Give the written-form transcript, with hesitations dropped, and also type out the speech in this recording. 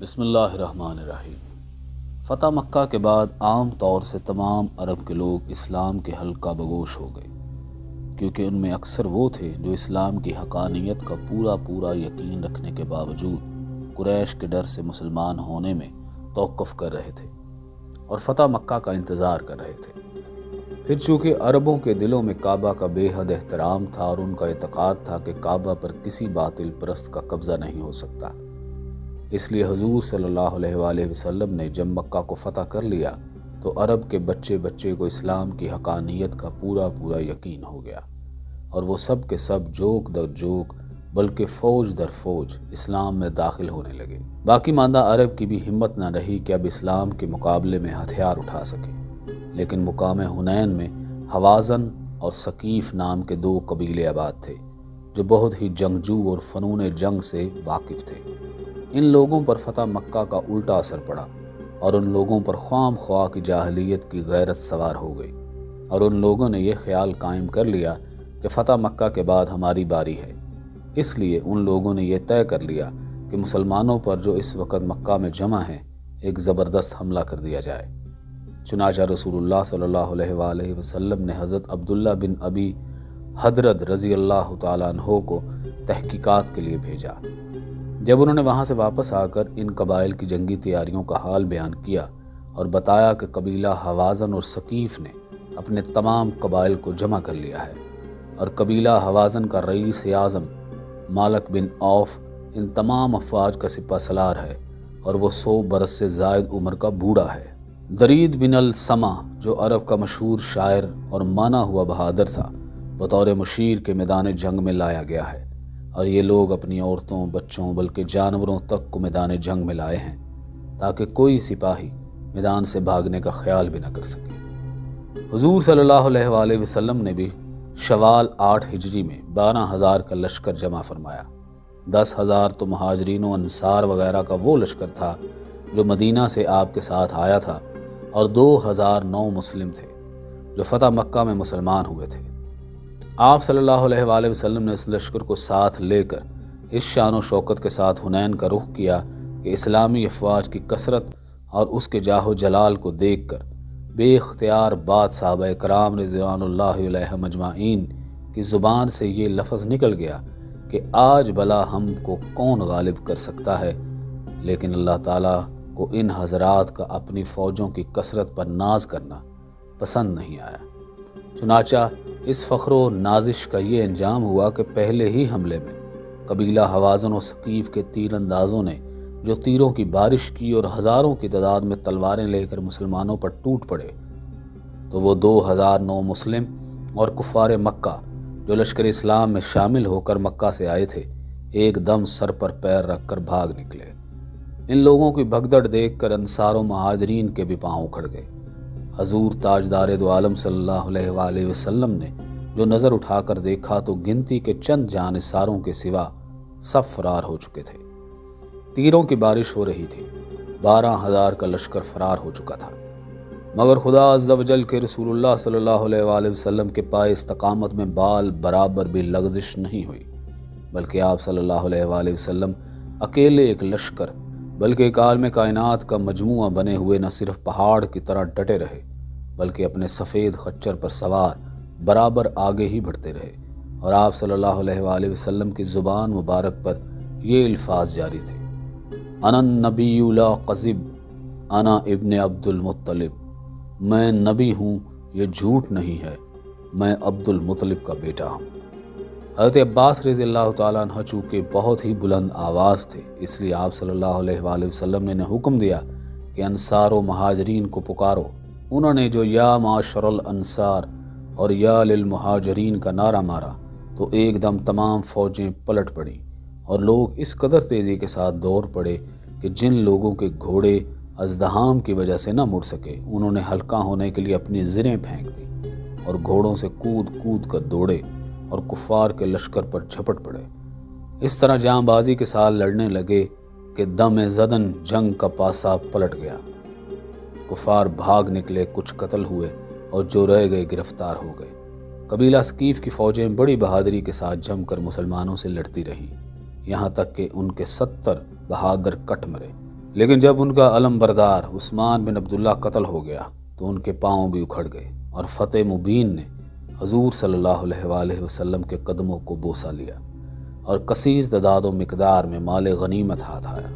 بسم اللہ الرحمن الرحیم۔ فتح مکہ کے بعد عام طور سے تمام عرب کے لوگ اسلام کے حلقہ بگوش ہو گئے، کیونکہ ان میں اکثر وہ تھے جو اسلام کی حقانیت کا پورا یقین رکھنے کے باوجود قریش کے ڈر سے مسلمان ہونے میں توقف کر رہے تھے اور فتح مکہ کا انتظار کر رہے تھے۔ پھر چونکہ عربوں کے دلوں میں کعبہ کا بے حد احترام تھا اور ان کا اعتقاد تھا کہ کعبہ پر کسی باطل پرست کا قبضہ نہیں ہو سکتا، اس لیے حضور صلی اللہ علیہ وآلہ وسلم نے جب مکہ کو فتح کر لیا تو عرب کے بچے کو اسلام کی حقانیت کا پورا یقین ہو گیا، اور وہ سب کے سب جوک در جوک بلکہ فوج در فوج اسلام میں داخل ہونے لگے۔ باقی ماندہ عرب کی بھی ہمت نہ رہی کہ اب اسلام کے مقابلے میں ہتھیار اٹھا سکے، لیکن مقام حنین میں حوازن اور ثقیف نام کے دو قبیلے آباد تھے جو بہت ہی جنگجو اور فنون جنگ سے واقف تھے۔ ان لوگوں پر فتح مکہ کا الٹا اثر پڑا اور ان لوگوں پر خواہ مخواہ کی جاہلیت کی غیرت سوار ہو گئی، اور ان لوگوں نے یہ خیال قائم کر لیا کہ فتح مکہ کے بعد ہماری باری ہے۔ اس لیے ان لوگوں نے یہ طے کر لیا کہ مسلمانوں پر جو اس وقت مکہ میں جمع ہیں ایک زبردست حملہ کر دیا جائے۔ چنانچہ رسول اللہ صلی اللہ علیہ وآلہ وسلم نے حضرت عبداللہ بن ابی حدرد رضی اللہ تعالیٰ عنہ کو تحقیقات کے لیے بھیجا۔ جب انہوں نے وہاں سے واپس آ کر ان قبائل کی جنگی تیاریوں کا حال بیان کیا اور بتایا کہ قبیلہ حوازن اور ثقیف نے اپنے تمام قبائل کو جمع کر لیا ہے، اور قبیلہ حوازن کا رئیس اعظم مالک بن عوف ان تمام افواج کا سپہ سالار ہے، اور وہ 100 برس سے زائد عمر کا بوڑھا ہے۔ درید بن السما جو عرب کا مشہور شاعر اور مانا ہوا بہادر تھا، بطور مشیر کے میدان جنگ میں لایا گیا ہے، اور یہ لوگ اپنی عورتوں، بچوں بلکہ جانوروں تک کو میدان جنگ میں لائے ہیں تاکہ کوئی سپاہی میدان سے بھاگنے کا خیال بھی نہ کر سکے۔ حضور صلی اللہ علیہ وآلہ وسلم نے بھی شوال 8 ہجری میں 12,000 کا لشکر جمع فرمایا۔ 10,000 تو مہاجرین و انصار وغیرہ کا وہ لشکر تھا جو مدینہ سے آپ کے ساتھ آیا تھا، اور 2,000 نو مسلم تھے جو فتح مکہ میں مسلمان ہوئے تھے۔ آپ صلی اللہ علیہ وآلہ وسلم نے اس لشکر کو ساتھ لے کر اس شان و شوکت کے ساتھ حنین کا رخ کیا کہ اسلامی افواج کی کثرت اور اس کے جاہ و جلال کو دیکھ کر بے اختیار بات صحابہ کرام رضوان اللہ علیہم اجمعین کی زبان سے یہ لفظ نکل گیا کہ آج بھلا ہم کو کون غالب کر سکتا ہے، لیکن اللہ تعالیٰ کو ان حضرات کا اپنی فوجوں کی کثرت پر ناز کرنا پسند نہیں آیا۔ چنانچہ اس فخر و نازش کا یہ انجام ہوا کہ پہلے ہی حملے میں قبیلہ حوازن و ثقیف کے تیر اندازوں نے جو تیروں کی بارش کی اور ہزاروں کی تعداد میں تلواریں لے کر مسلمانوں پر ٹوٹ پڑے، تو وہ 2,000 نو مسلم اور کفار مکہ جو لشکر اسلام میں شامل ہو کر مکہ سے آئے تھے ایک دم سر پر پیر رکھ کر بھاگ نکلے۔ ان لوگوں کی بھگدڑ دیکھ کر انصار و مہاجرین کے بھی پاؤں اکھڑ گئے۔ حضور تاجدار دو عالم صلی اللہ علیہ وآلہ وسلم نے جو نظر اٹھا کر دیکھا تو گنتی کے چند جانثاروں کے سوا سب فرار ہو چکے تھے۔ تیروں کی بارش ہو رہی تھی، 12,000 کا لشکر فرار ہو چکا تھا، مگر خدا عز و جل کے رسول اللہ صلی اللہ علیہ وآلہ وسلم کے پائے استقامت میں بال برابر بھی لغزش نہیں ہوئی، بلکہ آپ صلی اللہ علیہ وآلہ وسلم اکیلے ایک لشکر بلکہ ایک عالم کائنات کا مجموعہ بنے ہوئے نہ صرف پہاڑ کی طرح ڈٹے رہے بلکہ اپنے سفید خچر پر سوار برابر آگے ہی بڑھتے رہے، اور آپ صلی اللہ علیہ وآلہ وسلم کی زبان مبارک پر یہ الفاظ جاری تھے: انا النبی لا کذب انا ابن عبد المطلب، میں نبی ہوں، یہ جھوٹ نہیں ہے، میں عبد المطلب کا بیٹا ہوں۔ حضرت عباس رضی اللہ تعالیٰ عنہ چونکہ بہت ہی بلند آواز تھے، اس لیے آپ صلی اللہ علیہ وآلہ وسلم نے حکم دیا کہ انصار و مہاجرین کو پکارو۔ انہوں نے جو یا معاشر الانصار اور یا للمہاجرین کا نعرہ مارا تو ایک دم تمام فوجیں پلٹ پڑیں، اور لوگ اس قدر تیزی کے ساتھ دوڑ پڑے کہ جن لوگوں کے گھوڑے ازدحام کی وجہ سے نہ مڑ سکے انہوں نے ہلکا ہونے کے لیے اپنی زریں پھینک دیں اور گھوڑوں سے کود کود کر دوڑے اور کفار کے لشکر پر جھپٹ پڑے۔ اس طرح جاں بازی کے ساتھ لڑنے لگے کہ دم زدن جنگ کا پاسا پلٹ گیا۔ کفار بھاگ نکلے، کچھ قتل ہوئے اور جو رہ گئے گرفتار ہو گئے۔ قبیلہ ثقیف کی فوجیں بڑی بہادری کے ساتھ جم کر مسلمانوں سے لڑتی رہیں، یہاں تک کہ ان کے 70 بہادر کٹ مرے لیکن جب ان کا علم بردار عثمان بن عبداللہ قتل ہو گیا تو ان کے پاؤں بھی اکھڑ گئے اور فتح مبین نے حضور صلی اللہ علیہ وآلہ وسلم کے قدموں کو بوسہ لیا اور کثیر تعداد و مقدار میں مال غنیمت ہاتھ آیا۔